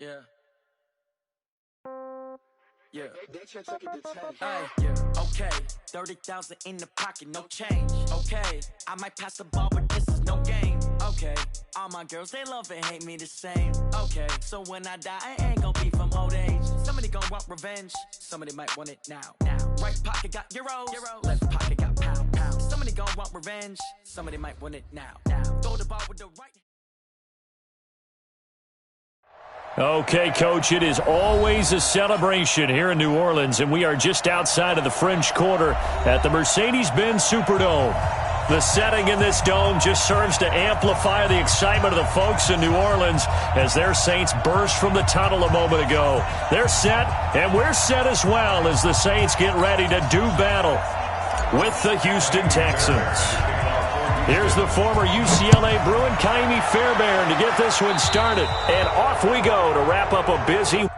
Yeah. Yeah. Okay. 30,000 in the pocket, no change. Okay. I might pass the ball, but this is no game. Okay. All my girls, they love and hate me the same. Okay. So when I die, I ain't gonna be from old age. Somebody gonna want revenge. Somebody might want it now. Right pocket got euros. Left pocket got pound. Somebody gonna want revenge. Somebody might want it now. Throw the ball with the right. Okay, Coach, it is always a celebration here in New Orleans, and we are just outside of the French Quarter at the Mercedes-Benz Superdome. The setting in this dome just serves to amplify the excitement of the folks in New Orleans as their Saints burst from the tunnel a moment ago. They're set, and we're set as well as the Saints get ready to do battle with the Houston Texans. Here's the former UCLA Bruin, Kaimi Fairbairn, to get this one started. And off we go to wrap up a busy...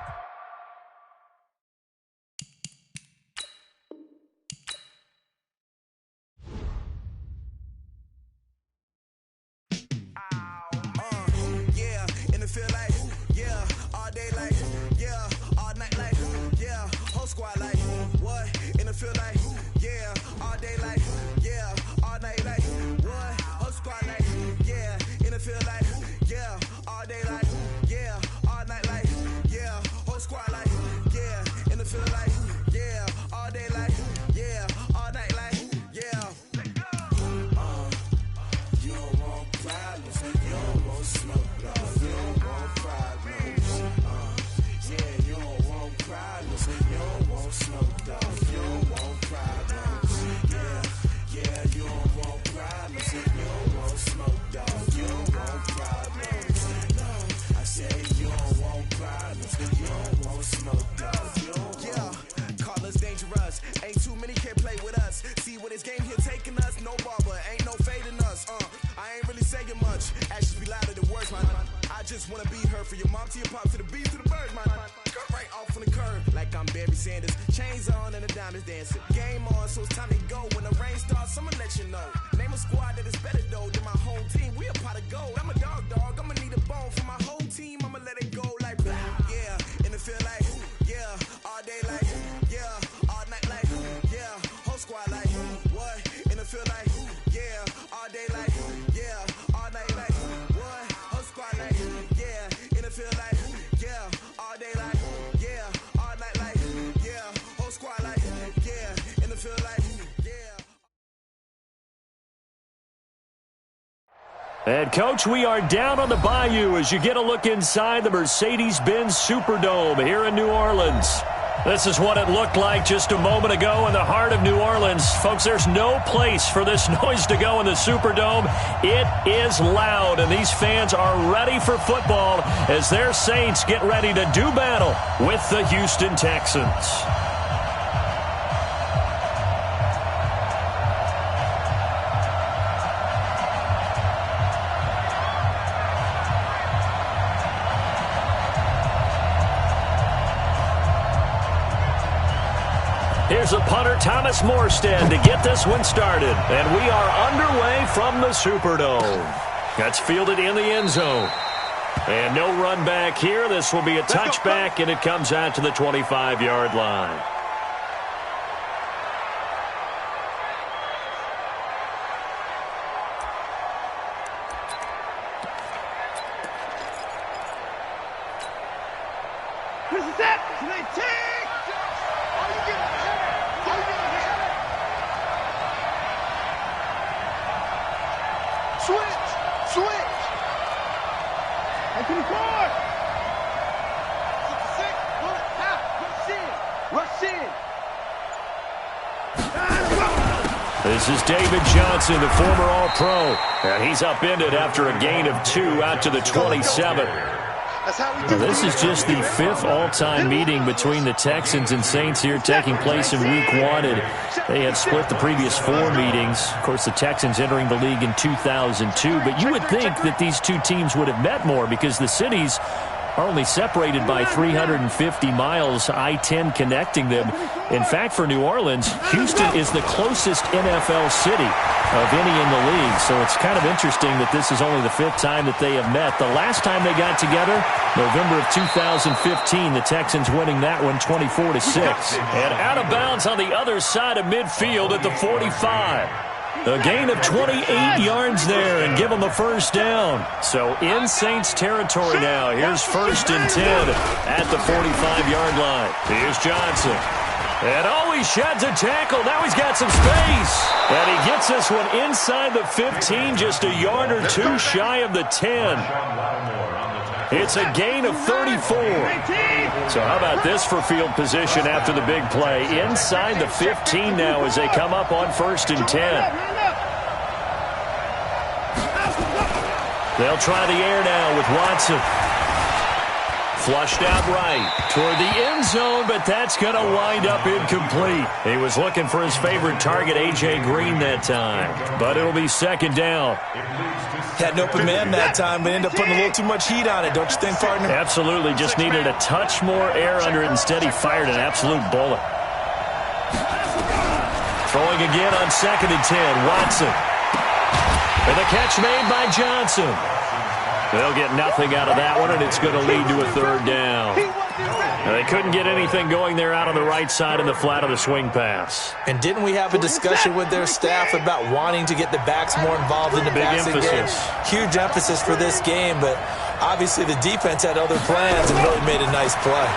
And, Coach, we are down on the bayou as you get a look inside the Mercedes-Benz Superdome here in New Orleans. This is what it looked like just a moment ago in the heart of New Orleans. Folks, there's no place for this noise to go in the Superdome. It is loud, and these fans are ready for football as their Saints get ready to do battle with the Houston Texans. Here's a punter, Thomas Morstead, to get this one started. And we are underway from the Superdome. That's fielded in the end zone. And no run back here. This will be a touchback, and it comes out to the 25-yard line. This is David Johnson, the former All-Pro, and he's upended after a gain of 2 out to the 27. Now, this is just the 5th all-time meeting between the Texans and Saints here taking place in Week 1. And they had split the previous 4 meetings. Of course, the Texans entering the league in 2002. But you would think that these two teams would have met more because the cities are only separated by 350 miles, I-10 connecting them. In fact, for New Orleans, Houston is the closest NFL city of any in the league. So it's kind of interesting that this is only the 5th time that they have met. The last time they got together, November of 2015, the Texans winning that one 24-6. And out of bounds on the other side of midfield at the 45. A gain of 28 yards there and give them a first down. So in Saints territory now. Here's 1st and 10 at the 45-yard line. Here's Johnson. And he sheds a tackle. Now he's got some space. And he gets this one inside the 15, just a yard or two shy of the 10. It's a gain of 34. So how about this for field position after the big play? Inside the 15 now as they come up on 1st and 10. They'll try the air now with Watson. Flushed out right toward the end zone, but that's going to wind up incomplete. He was looking for his favorite target, A.J. Green, that time. But it'll be 2nd down. Had an open man that time, but ended up putting a little too much heat on it, don't you think, partner? Absolutely. Just needed a touch more air under it. Instead, he fired an absolute bullet. Throwing again on 2nd and 10. Watson. And the catch made by Johnson. They'll get nothing out of that one, and it's going to lead to a 3rd down. Now, they couldn't get anything going there out on the right side in the flat of the swing pass. And didn't we have a discussion with their staff about wanting to get the backs more involved in the passing game? Huge emphasis for this game, but obviously the defense had other plans and really made a nice play.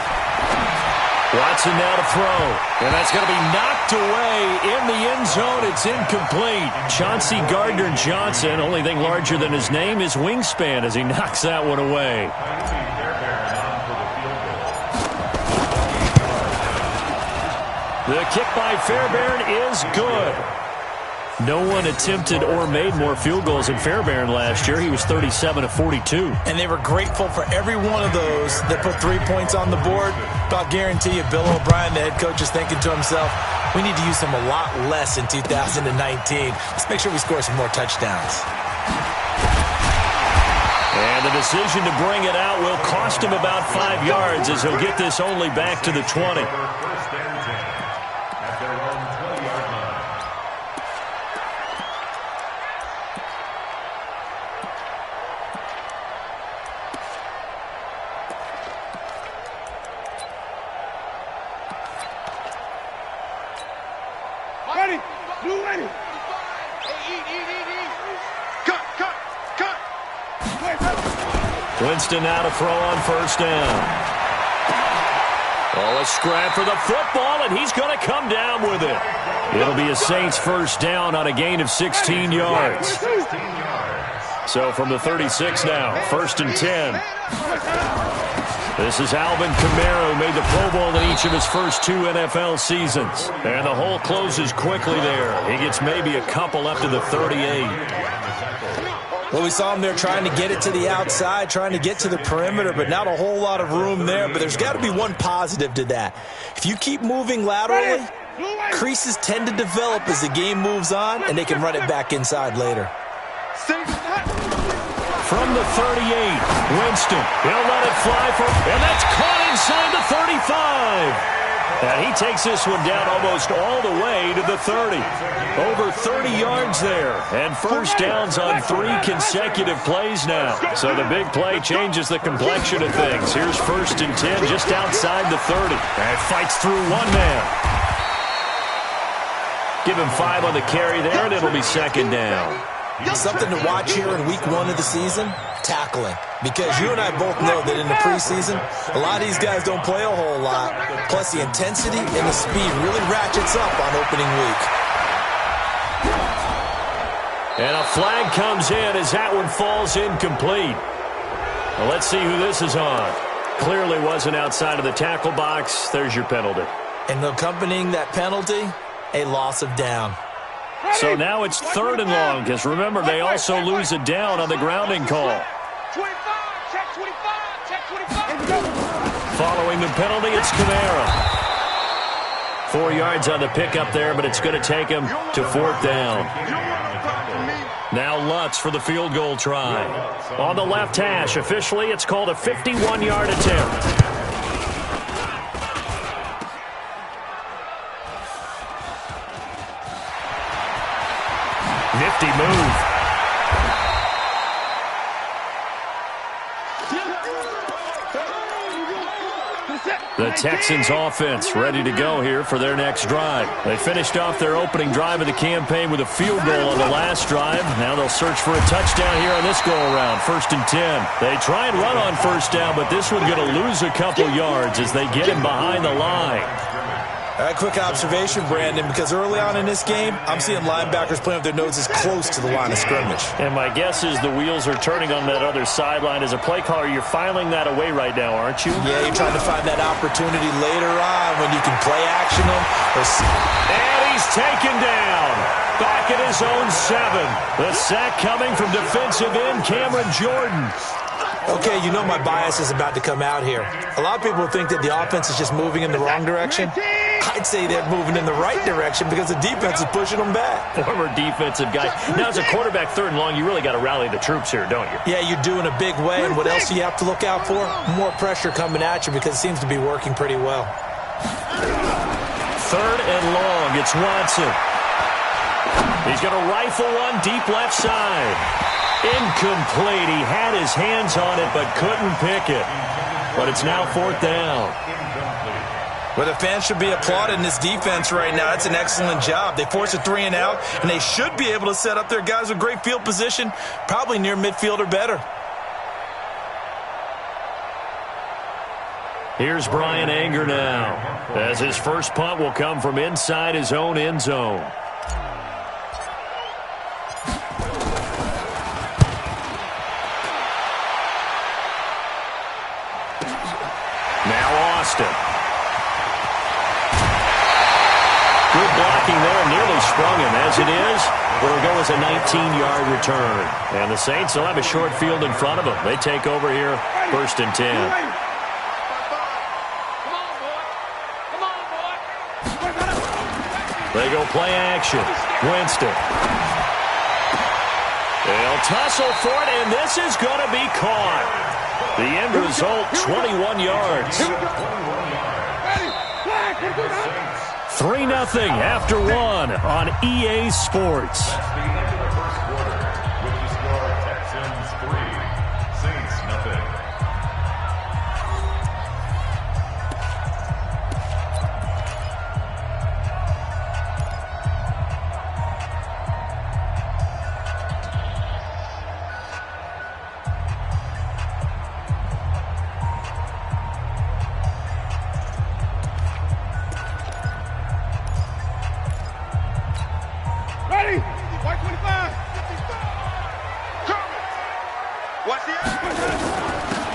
Watson now to throw, and that's going to be knocked away in the end zone. It's incomplete. Chauncey Gardner-Johnson, only thing larger than his name is wingspan as he knocks that one away. The kick by Fairbairn is good. No one attempted or made more field goals than Fairbairn last year. He was 37 of 42. And they were grateful for every one of those that put 3 points on the board. But I'll guarantee you, Bill O'Brien, the head coach, is thinking to himself, we need to use him a lot less in 2019. Let's make sure we score some more touchdowns. And the decision to bring it out will cost him about 5 yards as he'll get this only back to the 20. Winston now to throw on 1st down. Oh, a scrap for the football, and he's going to come down with it. It'll be a Saints 1st down on a gain of 16 yards. So from the 36 now, 1st and 10. This is Alvin Kamara, who made the Pro Bowl in each of his first 2 NFL seasons. And the hole closes quickly there. He gets maybe a couple up to the 38. Well, we saw him there trying to get it to the outside, trying to get to the perimeter, but not a whole lot of room there. But there's got to be one positive to that. If you keep moving laterally, creases tend to develop as the game moves on, and they can run it back inside later. From the 38, Winston. He'll let it fly and that's caught inside the 35. And he takes this one down almost all the way to the 30. Over 30 yards there. And 1st downs on 3 consecutive plays now. So the big play changes the complexion of things. Here's 1st and 10 just outside the 30. And fights through one man. Give him 5 on the carry there, and it'll be 2nd down. Something to watch here in week 1 of the season, tackling. Because you and I both know that in the preseason, a lot of these guys don't play a whole lot. Plus the intensity and the speed really ratchets up on opening week. And a flag comes in as that one falls incomplete. Well, let's see who this is on. Clearly wasn't outside of the tackle box. There's your penalty. And accompanying that penalty, a loss of down. So now it's 3rd and long, because remember, they also lose a down on the grounding call. Following the penalty, it's Kamara. 4 yards on the pickup there, but it's going to take him to 4th down. Now Lutz for the field goal try. On the left hash, officially it's called a 51-yard attempt. Nifty move. The Texans offense ready to go here for their next drive. They finished off their opening drive of the campaign with a field goal on the last drive. Now they'll search for a touchdown here on this go-around, 1st and 10. They try and run on first down, but this one's going to lose a couple yards as they get him behind the line. A quick observation, Brandon, because early on in this game, I'm seeing linebackers playing with their noses close to the line of scrimmage. And my guess is the wheels are turning on that other sideline. As a play caller, you're filing that away right now, aren't you? Yeah, you're trying to find that opportunity later on when you can play action them. And he's taken down. Back at his own 7. The sack coming from defensive end Cameron Jordan. Okay, you know my bias is about to come out here. A lot of people think that the offense is just moving in the wrong direction. I'd say they're moving in the right direction because the defense is pushing them back. Former defensive guy. Now, as a quarterback 3rd and long, you really got to rally the troops here, don't you? Yeah, you do in a big way. And what else do you have to look out for? More pressure coming at you because it seems to be working pretty well. 3rd and long. It's Watson. He's going to rifle one deep left side. Incomplete. He had his hands on it but couldn't pick it. But it's now 4th down. Well, the fans should be applauding this defense right now. That's an excellent job. They force a 3 and out, and they should be able to set up their guys with great field position, probably near midfield or better. Here's Brian Anger now, as his first punt will come from inside his own end zone. Now Austin. Good blocking there, nearly sprung him. As it is, it'll go as a 19-yard return. And the Saints will have a short field in front of them. They take over here, 1st and 10. They go play action. Winston. They'll tussle for it, and this is going to be caught. The end result, 21 yards. 3-0 after 1 on EA Sports.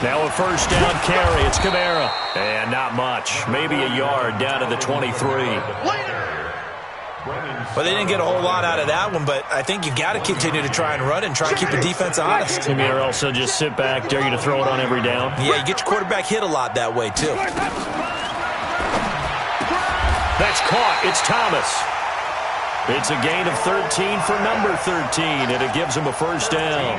Now a first down carry. It's Kamara. And not much. Maybe a yard down to the 23. Well, they didn't get a whole lot out of that one, but I think you got to continue to try and run and try and keep the defense honest. You mean or also just sit back, dare you to throw it on every down? Yeah, you get your quarterback hit a lot that way, too. That's caught. It's Thomas. It's a gain of 13 for number 13, and it gives him a first down.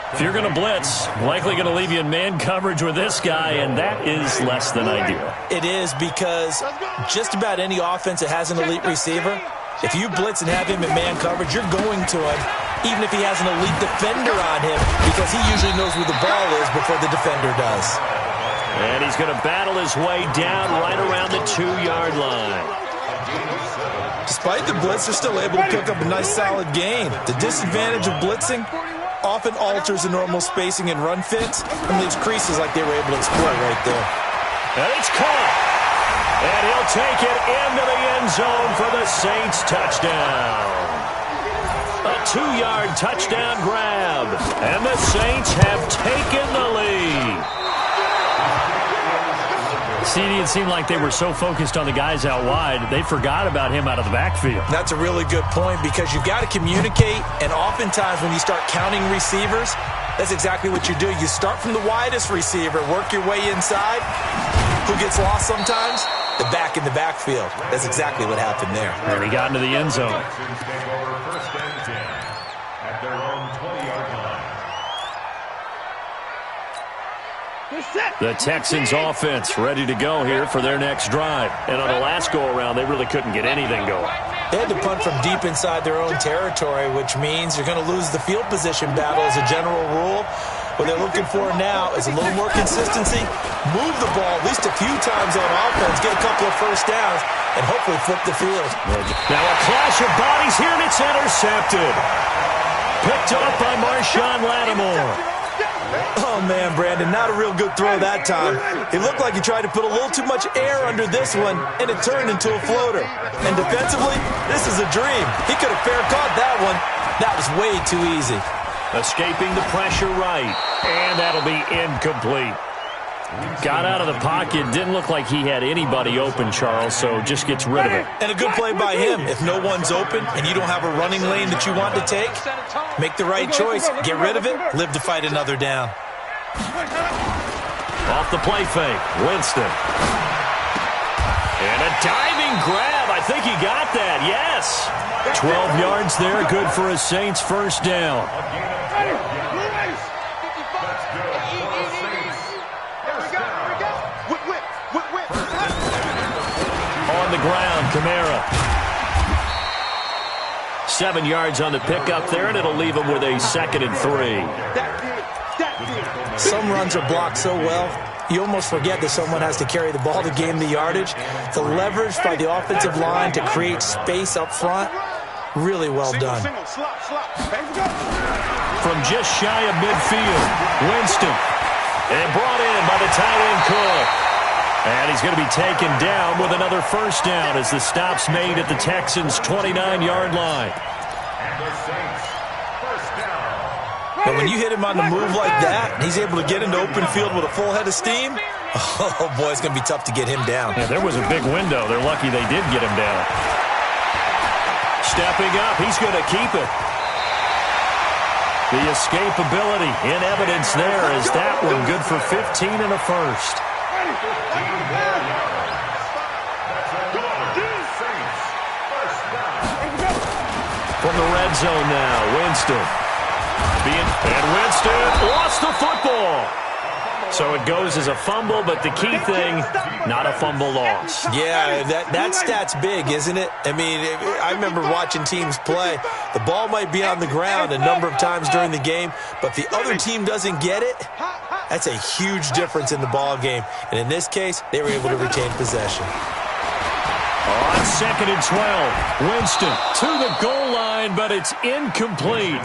If you're going to blitz, likely going to leave you in man coverage with this guy, and that is less than ideal. It is because just about any offense that has an elite receiver, if you blitz and have him in man coverage, you're going to him, even if he has an elite defender on him, because he usually knows where the ball is before the defender does. And he's going to battle his way down right around the 2-yard line. Despite the blitz, they're still able to pick up a nice, solid gain. The disadvantage of blitzing often alters the normal spacing and run fits and leaves creases like they were able to exploit right there. And it's caught. And he'll take it into the end zone for the Saints touchdown. A 2-yard touchdown grab. And the Saints have taken the lead. CD, it seemed like they were so focused on the guys out wide, they forgot about him out of the backfield. That's a really good point because you've got to communicate, and oftentimes when you start counting receivers, that's exactly what you do. You start from the widest receiver, work your way inside. Who gets lost sometimes? the back in the backfield. That's exactly what happened there. And he got into the end zone. The Texans offense ready to go here for their next drive. And on the last go-around, they really couldn't get anything going. They had to punt from deep inside their own territory, which means you're going to lose the field position battle as a general rule. What they're looking for now is a little more consistency, move the ball at least a few times on offense, get a couple of first downs, and hopefully flip the field. Now a clash of bodies here, and it's intercepted. Picked up by Marshawn Lattimore. Oh, man, Brandon, not a real good throw that time. It looked like he tried to put a little too much air under this one, and it turned into a floater. And defensively, this is a dream. He could have fair caught that one. That was way too easy. Escaping the pressure right, and that'll be incomplete. Got out of the pocket, didn't look like he had anybody open, Charles, so just gets rid of it. And a good play by him. If no one's open and you don't have a running lane that you want to take, make the right choice, get rid of it, live to fight another down. Off the play fake, Winston. And a diving grab, I think he got that, yes. 12 yards there, good for a Saints first down. On the ground, Kamara. 7 yards on the pickup there, and it'll leave him with a 2nd and 3. Some runs are blocked so well, you almost forget that someone has to carry the ball to gain the yardage. The leverage by the offensive line to create space up front, really well done. From just shy of midfield, Winston. And brought in by the tight end Cook. And he's going to be taken down with another first down as the stop's made at the Texans' 29-yard line. But when you hit him on the move like that, and he's able to get into open field with a full head of steam, oh, boy, it's going to be tough to get him down. Yeah, there was a big window. They're lucky they did get him down. Stepping up, he's going to keep it. The escapability in evidence there is that one good for 15 and a first. From the red zone now, Winston. And Winston lost the football. So it goes as a fumble, but the key thing, not a fumble loss. Yeah, that stat's big, isn't it? I mean, I remember watching teams play. The ball might be on the ground a number of times during the game, but if the other team doesn't get it, that's a huge difference in the ball game. And in this case, they were able to retain possession. On 2nd and 12, Winston to the goal line, but it's incomplete.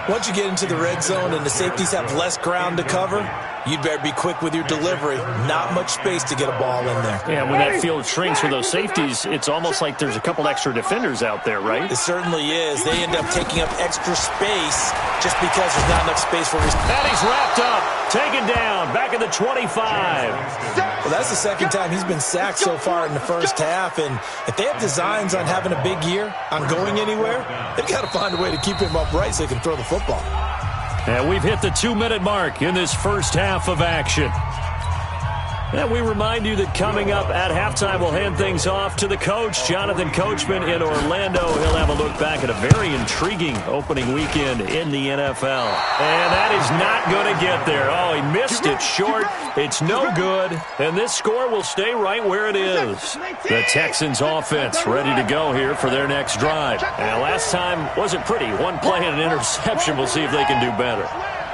Once you get into the red zone and the safeties have less ground to cover, you'd better be quick with your delivery. Not much space to get a ball in there. Yeah, when that field shrinks for those safeties, it's almost like there's a couple extra defenders out there, right? It certainly is. They end up taking up extra space just because there's not enough space for his. And he's wrapped up, taken down, back at the 25. Well, that's the second time he's been sacked so far in the first half, and if they have designs on having a big year, on going anywhere, they've got to find a way to keep him upright so he can throw the football. And we've hit the 2-minute mark in this first half of action. And we remind you that coming up at halftime, we'll hand things off to the coach, Jonathan Coachman in Orlando. He'll have a look back at a very intriguing opening weekend in the NFL. And that is not going to get there. Oh, he missed it short. It's no good. And this score will stay right where it is. The Texans offense ready to go here for their next drive. And last time wasn't pretty. One play and an interception. We'll see if they can do better.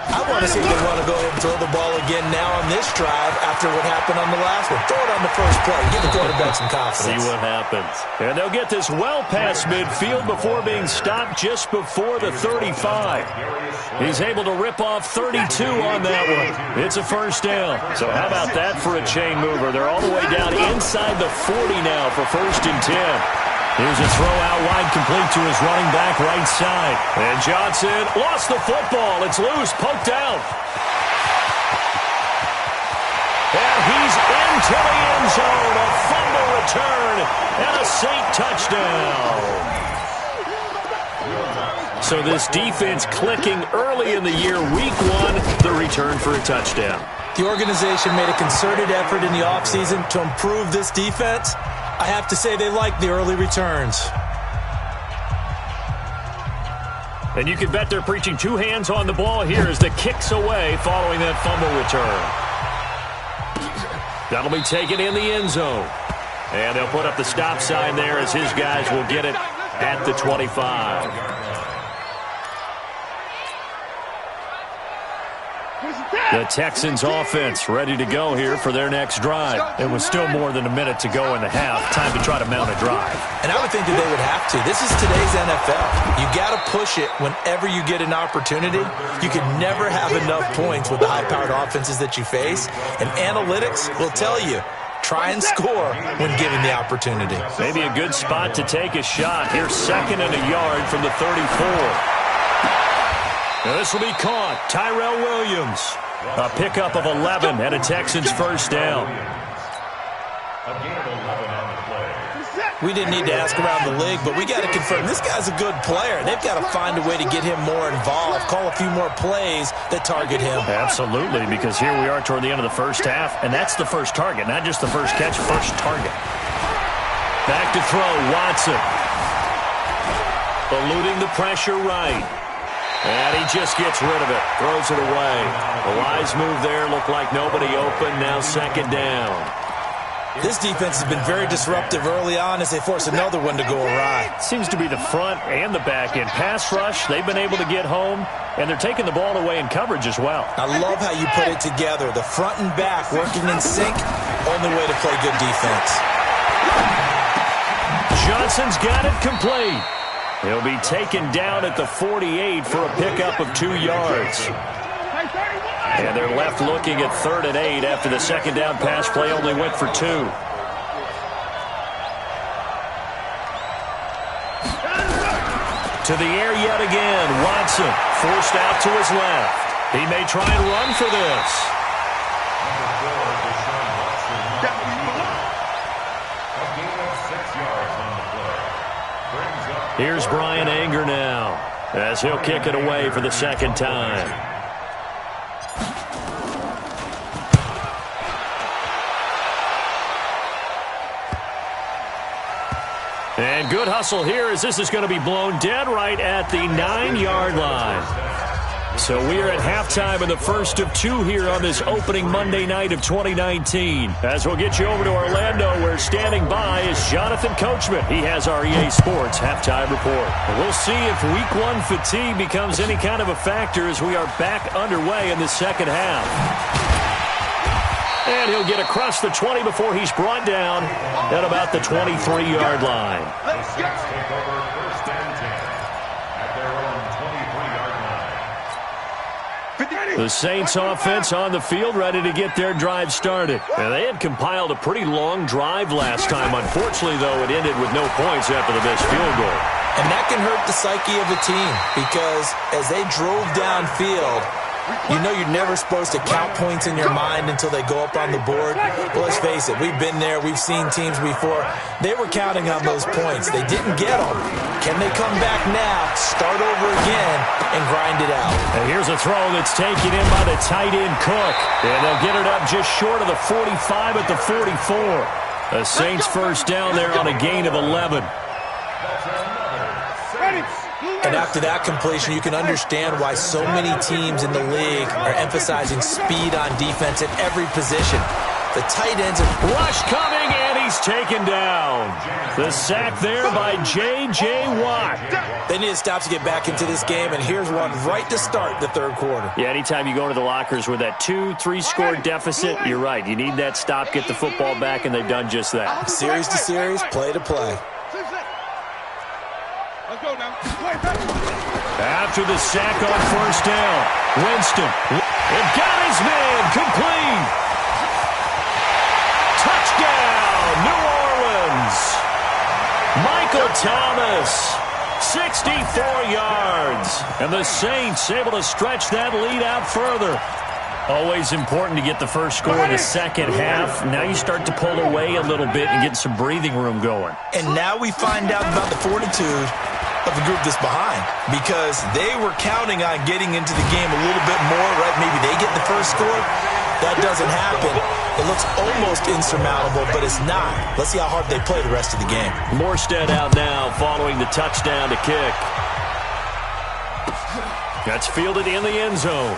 I want to see if they want to go ahead and throw the ball again now on this drive after what happened on the last one. Throw it on the first play. Give the quarterback some confidence. See what happens. And they'll get this well past midfield before being stopped just before the 35. He's able to rip off 32 on that one. It's a first down. So how about that for a chain mover? They're all the way down inside the 40 now for 1st and 10. Here's a throw out wide, complete to his running back right side. And Johnson lost the football. It's loose, poked out. And he's into the end zone. A fumble return and a Saint touchdown. So this defense clicking early in the year, week 1, the return for a touchdown. The organization made a concerted effort in the offseason to improve this defense, I have to say they like the early returns. And you can bet they're preaching two hands on the ball here as the kick's away following that fumble return. That'll be taken in the end zone. And they'll put up the stop sign there as his guys will get it at the 25. The Texans offense ready to go here for their next drive. It was still more than a minute to go in the half. Time to try to mount a drive. And I would think that they would have to. This is today's NFL. You got to push it whenever you get an opportunity. You can never have enough points with the high-powered offenses that you face. And analytics will tell you, try and score when given the opportunity. Maybe a good spot to take a shot. Here's 2nd and a yard from the 34. Now this will be caught. Tyrell Williams. A pickup of 11 and a Texans first down. We didn't need to ask around the league, but we got to confirm this guy's a good player. They've got to find a way to get him more involved, call a few more plays that target him. Absolutely, because here we are toward the end of the first half, and that's the first target, not just the first catch, first target. Back to throw, Watson. Eluding the pressure right. And he just gets rid of it, throws it away. A wise move there, looked like nobody open, now 2nd down. This defense has been very disruptive early on as they force another one to go awry. Seems to be the front and the back end. Pass rush, they've been able to get home, and they're taking the ball away in coverage as well. I love how you put it together. The front and back working in sync, only way to play good defense. Johnson's got it complete. He'll be taken down at the 48 for a pickup of 2 yards. And they're left looking at 3rd and 8 after the 2nd down pass play only went for 2. To the air yet again. Watson forced out to his left. He may try and run for this. Here's Brian Anger now as he'll kick it away for the 2nd time. And good hustle here as this is going to be blown dead right at the 9-yard line. So we are at halftime in the first of 2 here on this opening Monday night of 2019. As we'll get you over to Orlando, where standing by is Jonathan Coachman. He has our EA Sports halftime report. And we'll see if Week 1 fatigue becomes any kind of a factor as we are back underway in the second half. And he'll get across the 20 before he's brought down at about the 23-yard line. Let's go. Take over 1st and 10 at their own 23-yard line. The Saints offense on the field ready to get their drive started. Now, they had compiled a pretty long drive last time. Unfortunately, though, it ended with no points after the missed field goal. And that can hurt the psyche of a team because as they drove downfield, you know you're never supposed to count points in your mind until they go up on the board. But let's face it, we've been there. We've seen teams before. They were counting on those points. They didn't get them. Can they come back now, start over again, and grind it out? And here's a throw that's taken in by the tight end Cook. And they'll get it up just short of the 45 at the 44. The Saints first down there on a gain of 11. And after that completion, you can understand why so many teams in the league are emphasizing speed on defense at every position. The tight ends are... Rush coming, and he's taken down. The sack there by J.J. Watt. They need to stop to get back into this game, and here's one right to start the 3rd quarter. Yeah, anytime you go to the lockers with that 2-3 score deficit, you're right. You need that stop, get the football back, and they've done just that. Series to series, play to play. After the sack on 1st down, Winston. It got his man complete. Touchdown, New Orleans. Michael Thomas, 64 yards. And the Saints able to stretch that lead out further. Always important to get the first score in the second half. Now you start to pull away a little bit and get some breathing room going. And now we find out about the fortitude of the group that's behind, because they were counting on getting into the game a little bit more, right? Maybe they get the first score. that doesn't happen, it looks almost insurmountable, but it's not. Let's see how hard they play the rest of the game. Morstead out now following the touchdown to kick. That's fielded in the end zone.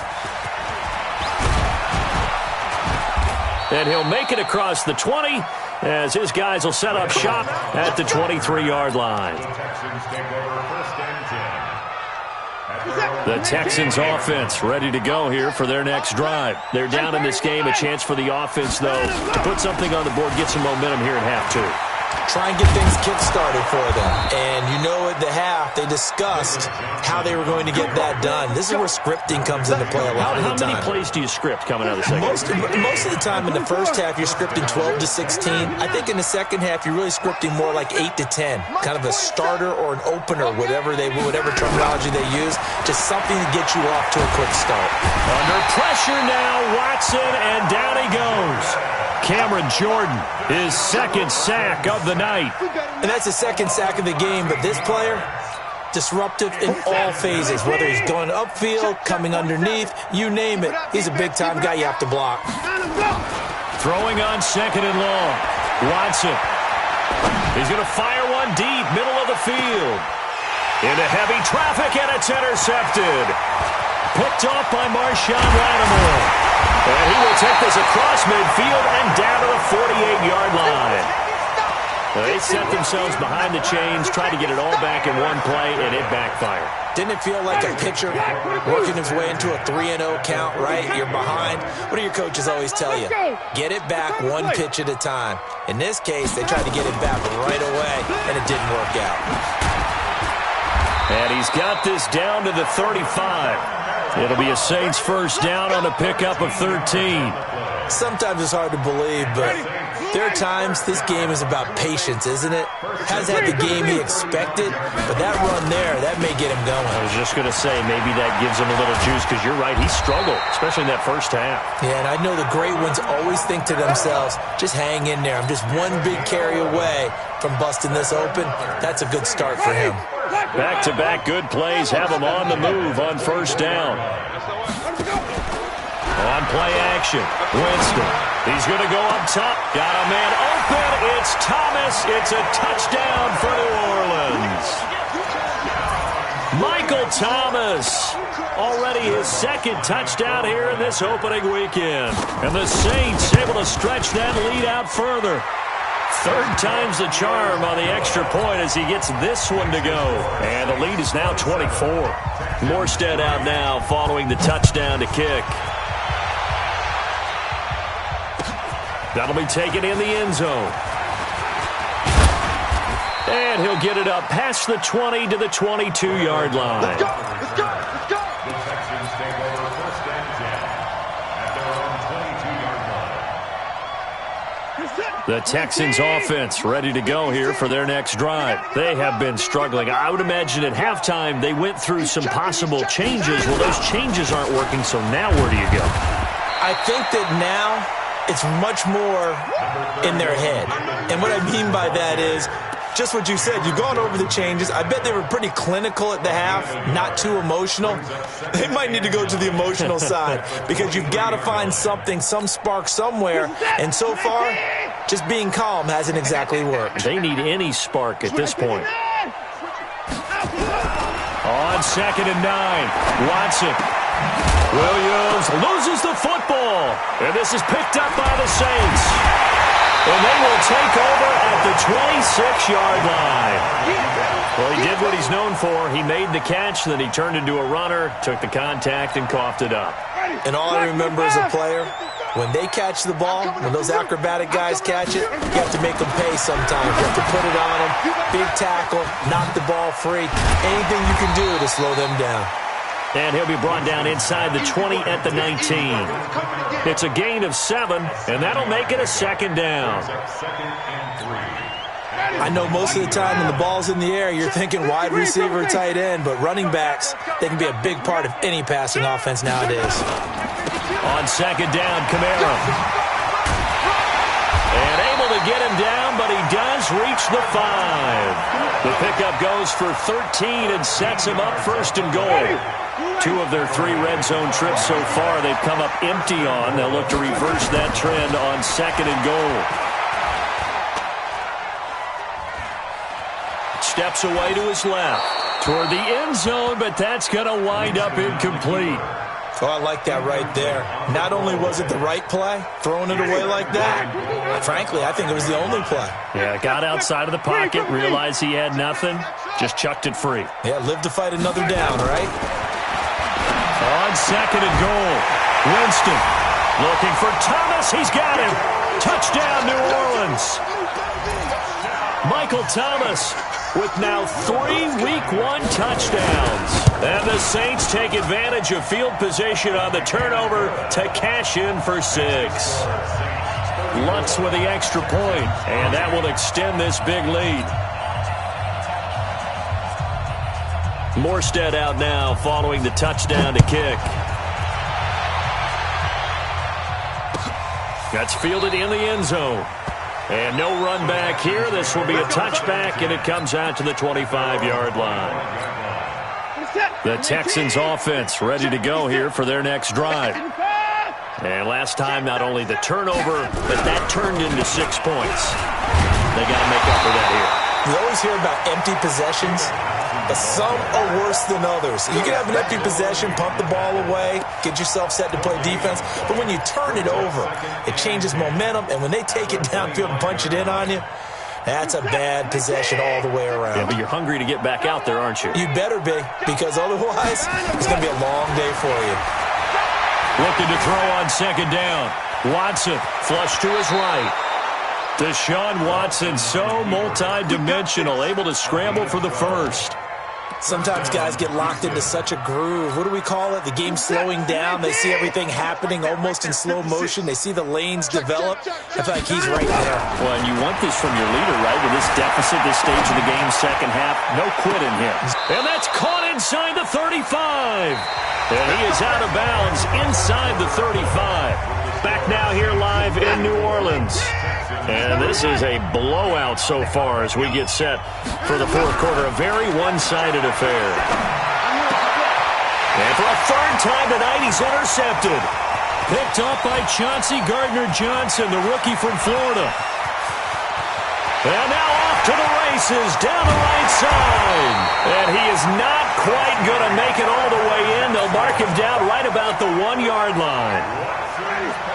And he'll make it across the 20 as his guys will set up shop at the 23-yard line. The Texans offense ready to go here for their next drive. They're down in this game. A chance for the offense, though, to put something on the board, get some momentum here at half two. Try and get things kick-started for them. And you know at the half, they discussed how they were going to get that done. This is where scripting comes into play a lot of the time. How many plays do you script coming out of the second? Most of the time in the first half, you're scripting 12 to 16. I think in the second half, you're really scripting more like 8 to 10. Kind of a starter or an opener, whatever terminology they use. Just something to get you off to a quick start. Under pressure now, Watson, and down he goes. Cameron Jordan, his second sack of the night. And that's the second sack of the game, but this player, disruptive in all phases, whether he's going upfield, coming underneath, you name it. He's a big-time guy you have to block. Throwing on second and long. Watson. He's going to fire one deep, middle of the field. Into heavy traffic, and it's intercepted. Picked off by Marshawn Lattimore. And he will take this across midfield and down to the 48-yard line. They set themselves behind the chains, tried to get it all back in one play, and it backfired. Didn't it feel like a pitcher working his way into a 3-0 count, right? You're behind. What do your coaches always tell you? Get it back one pitch at a time. In this case, they tried to get it back right away, and it didn't work out. And he's got this down to the 35. It'll be a Saints first down on a pickup of 13. Sometimes it's hard to believe, but there are times this game is about patience, isn't it? Hasn't had the game he expected, but that run there, that may get him going. I was just going to say, maybe that gives him a little juice, because you're right, he struggled, especially in that first half. Yeah, and I know the great ones always think to themselves, just hang in there. I'm just one big carry away from busting this open. That's a good start for him. Back-to-back good plays have him on the move on first down. On play action, Winston. He's going to go up top. Got a man open. It's Thomas. It's a touchdown for New Orleans. Michael Thomas. Already his second touchdown here in this opening weekend. And the Saints able to stretch that lead out further. Third time's the charm on the extra point as he gets this one to go. And the lead is now 24. Morstead out now following the touchdown to kick. That'll be taken in the end zone. And he'll get it up past the 20 to the 22-yard line. Let's go! Let's go! Let's go! The Texans take over first and 10 at their own 22-yard line. The Texans offense ready to go here for their next drive. They have been struggling. I would imagine at halftime they went through some possible changes. Well, those changes aren't working, so now where do you go? I think that now it's much more in their head. And what I mean by that is just what you said. You've gone over the changes. I bet they were pretty clinical at the half, not too emotional. They might need to go to the emotional side because you've got to find something, some spark somewhere. And so far, just being calm hasn't exactly worked. They need any spark at this point. On second and 9, Watson. Williams loses the football. And this is picked up by the Saints. And they will take over at the 26-yard line. Well, he did what he's known for. He made the catch, then he turned into a runner, took the contact, and coughed it up. And all I remember as a player, when they catch the ball, when those acrobatic guys catch it, you have to make them pay sometimes. You have to put it on them, big tackle, knock the ball free. Anything you can do to slow them down. And he'll be brought down inside the 20 at the 19. It's a gain of 7, and that'll make it a second down. I know most of the time when the ball's in the air, you're thinking wide receiver, tight end, but running backs, they can be a big part of any passing offense nowadays. On second down, Kamara. And able to to get him down, but he does reach the 5. The pickup goes for 13 and sets him up first and goal. 2 of their 3 red zone trips so far they've come up empty on. They'll look to reverse that trend on second and goal. Steps away to his left toward the end zone, but that's going to wind up incomplete. Oh, I like that right there. Not only was it the right play, throwing it away like that, frankly, I think it was the only play. Yeah, got outside of the pocket, realized he had nothing, just chucked it free. Yeah, live to fight another down, right? On second and goal, Winston looking for Thomas. He's got him. Touchdown, New Orleans. Michael Thomas with now 3 Week 1 touchdowns. And the Saints take advantage of field position on the turnover to cash in for 6. Lutz with the extra point, and that will extend this big lead. Morstead out now following the touchdown to kick. That's fielded in the end zone. And no run back here. This will be a touchback, and it comes out to the 25-yard line. The Texans offense ready to go here for their next drive. And last time, not only the turnover, but that turned into 6 points. They got to make up for that here. You always hear about empty possessions, but some are worse than others. You can have an empty possession, pump the ball away, get yourself set to play defense, but when you turn it over, it changes momentum, and when they take it downfield and punch it in on you, that's a bad possession all the way around. Yeah, but you're hungry to get back out there, aren't you? You better be, because otherwise, it's going to be a long day for you. Looking to throw on second down. Watson, flush to his right. Deshaun Watson, so multi-dimensional, able to scramble for the first. Sometimes guys get locked into such a groove. What do we call it? The game slowing down. They see everything happening almost in slow motion. They see the lanes develop. I feel like he's right there. Well, and you want this from your leader, right? With this deficit, this stage of the game, second half, no quit in him. And that's caught inside the 35. And he is out of bounds inside the 35. Back now here live in New Orleans. And this is a blowout so far as we get set for the fourth quarter. A very one-sided affair. And for a third time tonight, he's intercepted. Picked up by Chauncey Gardner-Johnson, the rookie from Florida. And now off to the races, down the right side. And he is not quite going to make it all the way in. They'll mark him down right about the 1-yard line.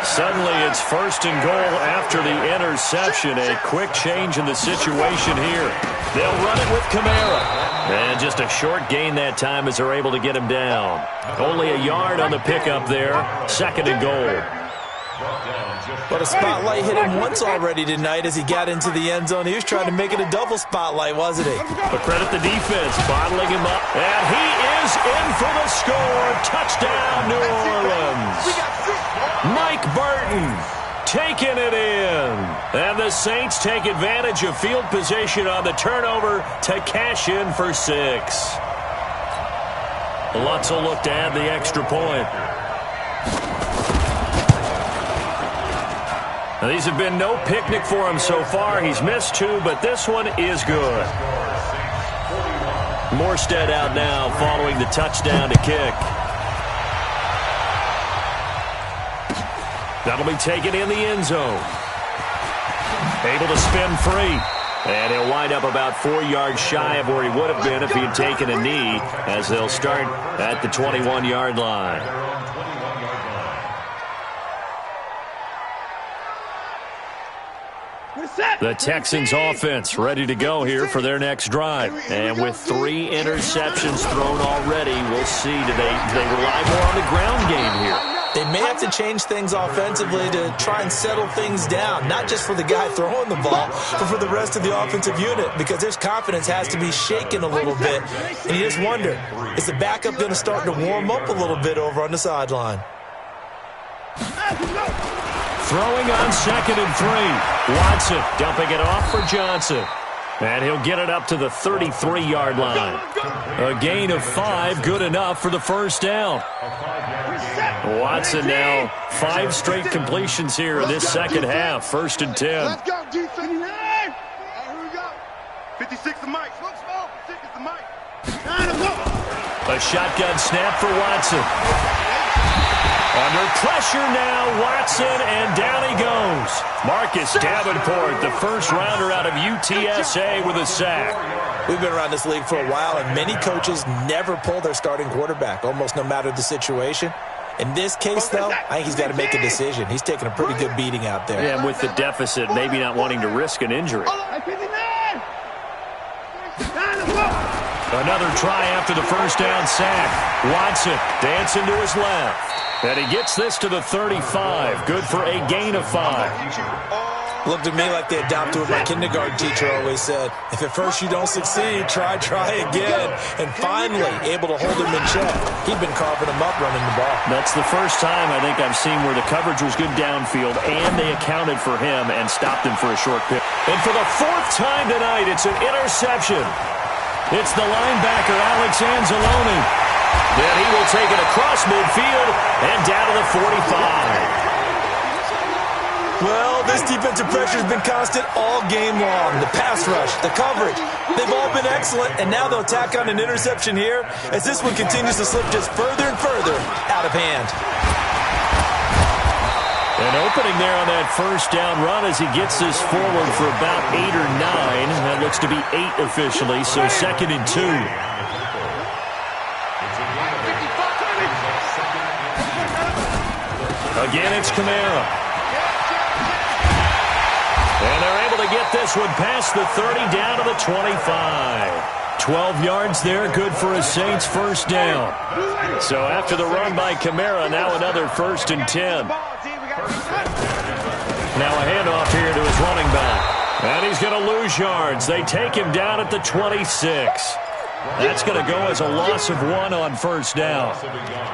Suddenly it's first and goal after the interception. A quick change in the situation here. They'll run it with Kamara. And just a short gain that time as they're able to get him down. Only a yard on the pickup there. Second and goal. But a spotlight hit him once already tonight as he got into the end zone. He was trying to make it a double spotlight, wasn't he? But credit the defense, bottling him up. And he is in for the score. Touchdown, New Orleans. Mike Burton taking it in. And the Saints take advantage of field position on the turnover to cash in for 6. Lutz will look to add the extra point. Now, these have been no picnic for him so far. He's missed 2, but this one is good. Morstead out now following the touchdown to kick. That'll be taken in the end zone. Able to spin free. And he'll wind up about 4 yards shy of where he would have been if he had taken a knee, as they'll start at the 21-yard line. The Texans offense ready to go here for their next drive. And with 3 interceptions thrown already, we'll see. Do they rely more on the ground game here? They may have to change things offensively to try and settle things down, not just for the guy throwing the ball, but for the rest of the offensive unit, because his confidence has to be shaken a little bit. And you just wonder, is the backup going to start to warm up a little bit over on the sideline? Throwing on second and 3. Watson dumping it off for Johnson. And he'll get it up to the 33-yard line. A gain of 5, good enough for the first down. Watson now 5 straight completions here in this second half. 1st and 10. Let's go, defense. Here we go. 56 the mic. 56 is the mic. A shotgun snap for Watson. Under pressure now, Watson, and down he goes. Marcus Davenport, the first rounder out of UTSA with a sack. We've been around this league for a while, and many coaches never pull their starting quarterback, almost no matter the situation. In this case, though, I think he's got to make a decision. He's taking a pretty good beating out there. Yeah, and with the deficit, maybe not wanting to risk an injury. Another try after the first down sack. Watson dancing to his left. And he gets this to the 35. Good for a gain of 5. Looked at me like they adopted what my kindergarten teacher always said. If at first you don't succeed, try again. And finally, able to hold him in check. He'd been carving him up running the ball. That's the first time I think I've seen where the coverage was good downfield, and they accounted for him and stopped him for a short pick. And for the 4th time tonight, it's an interception. It's the linebacker, Alex Anzalone. Then he will take it across midfield and down to the 45. Well, this defensive pressure has been constant all game long. The pass rush, the coverage, they've all been excellent, and now they'll tack on an interception here as this one continues to slip just further and further out of hand. An opening there on that first down run as he gets this forward for about 8 or 9. That looks to be 8 officially, so 2nd and 2. Again, it's Kamara. And they're able to get this one past the 30 down to the 25. 12 yards there, good for a Saints first down. So after the run by Kamara, now another 1st and 10. Now a handoff here to his running back. And he's going to lose yards. They take him down at the 26. That's going to go as a loss of 1 on first down.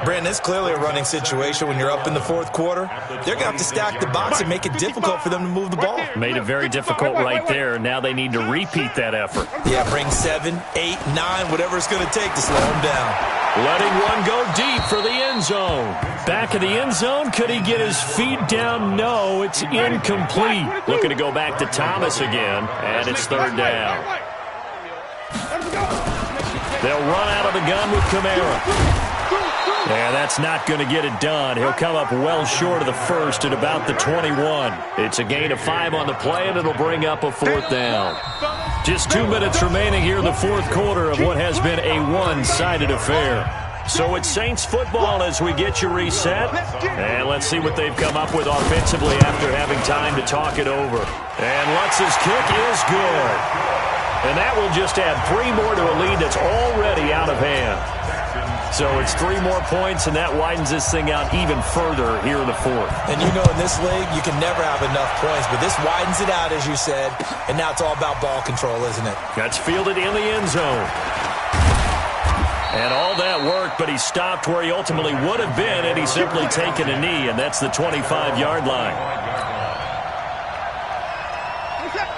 Brandon, it's clearly a running situation when you're up in the 4th quarter. They're going to have to stack the box and make it difficult for them to move the ball. Made it very difficult right there. Now they need to repeat that effort. Yeah, bring 7, 8, 9, whatever it's going to take to slow them down. Letting one go deep for the end zone. Back of the end zone. Could he get his feet down? No, it's incomplete. Looking to go back to Thomas again, and it's 3rd down. They'll run out of the gun with Kamara. And that's not going to get it done. He'll come up well short of the first at about the 21. It's a gain of 5 on the play, and it'll bring up a 4th down. Just 2 minutes remaining here in the 4th quarter of what has been a one-sided affair. So it's Saints football as we get you reset. And let's see what they've come up with offensively after having time to talk it over. And Lutz's kick is good. And that will just add 3 more to a lead that's already out of hand. So it's 3 more points, and that widens this thing out even further here in the 4th. And you know in this league, you can never have enough points, but this widens it out, as you said, and now it's all about ball control, isn't it? That's fielded in the end zone. And all that worked, but he stopped where he ultimately would have been, and he's simply taken a knee, and that's the 25-yard line.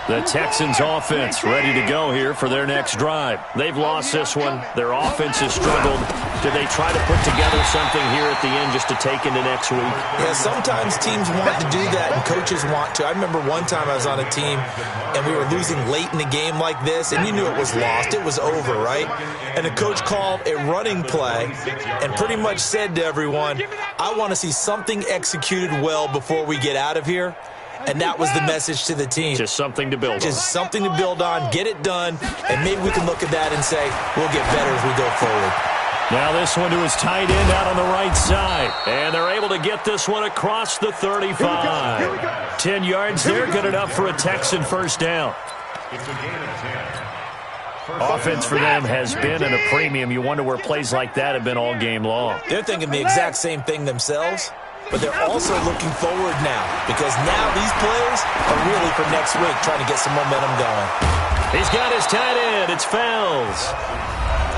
The Texans offense ready to go here for their next drive. They've lost this one. Their offense has struggled. Do they try to put together something here at the end just to take into next week? Yeah, sometimes teams want to do that and coaches want to. I remember one time I was on a team and we were losing late in the game like this, and you knew it was lost. It was over, right? And the coach called a running play and pretty much said to everyone, I want to see something executed well before we get out of here. And that was the message to the team. Just something to build on. Just something to build on, get it done, and maybe we can look at that and say, we'll get better as we go forward. Now this one to his tight end out on the right side. And they're able to get this one across the 35. 10 yards there, good enough for a Texan first down. It's a gain of 10. Offense for them has been at a premium. You wonder where plays like that have been all game long. They're thinking the exact same thing themselves, but they're also looking forward now because now these plays are really for next week, trying to get some momentum going. He's got his tight end. It's Fells.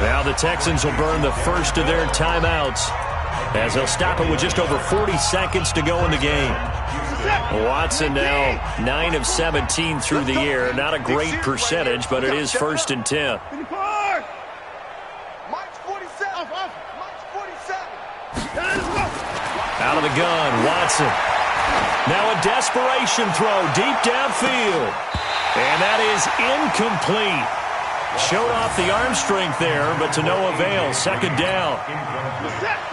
Now the Texans will burn the first of their timeouts as they'll stop it with just over 40 seconds to go in the game. Watson now 9 of 17 through the air. Not a great percentage, but it is 1st and 10. Out of the gun, Watson. Now a desperation throw deep downfield. And that is incomplete. Showed off the arm strength there, but to no avail. Second down.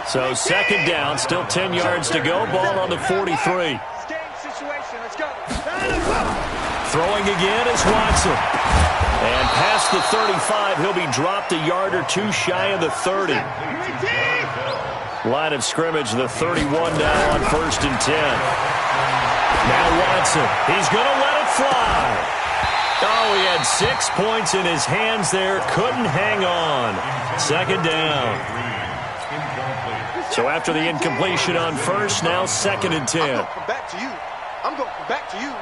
So second down, still 10 yards to go. Ball on the 43. Throwing again is Watson. And past the 35, he'll be dropped a yard or two shy of the 30. Line of scrimmage, the 31 now on 1st and 10. Now Watson, he's going to let it fly. Oh, he had 6 points in his hands there, couldn't hang on. Second down. So after the incompletion on first, now 2nd and 10. I'm going to come back to you. I'm going to come back to you.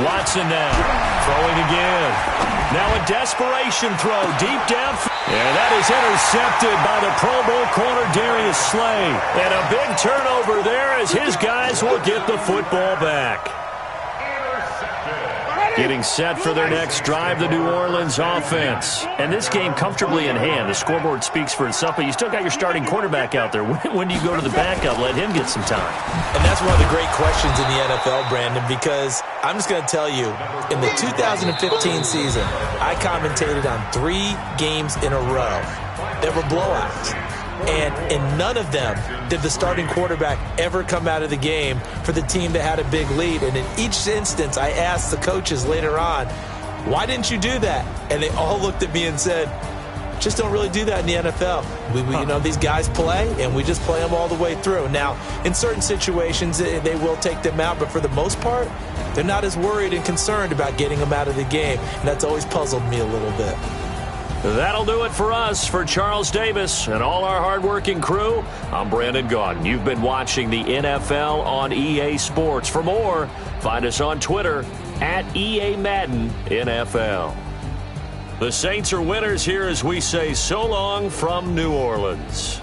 Watson now, throwing again. Now a desperation throw deep down. And that is intercepted by the Pro Bowl corner Darius Slay. And a big turnover there as his guys will get the football back. Getting set for their next drive, the New Orleans offense. And this game comfortably in hand. The scoreboard speaks for itself, but you still got your starting quarterback out there. When do you go to the backup? Let him get some time. And that's one of the great questions in the NFL, Brandon, because I'm just going to tell you, in the 2015 season, I commentated on 3 games in a row that were blowouts. And in none of them did the starting quarterback ever come out of the game for the team that had a big lead. And in each instance, I asked the coaches later on, why didn't you do that? And they all looked at me and said, just don't really do that in the NFL. You know, these guys play, and we just play them all the way through. Now, in certain situations, they will take them out, but for the most part, they're not as worried and concerned about getting them out of the game. And that's always puzzled me a little bit. That'll do it for us. For Charles Davis and all our hardworking crew, I'm Brandon Gaudin. You've been watching the NFL on EA Sports. For more, find us on Twitter at EA Madden NFL. The Saints are winners here as we say so long from New Orleans.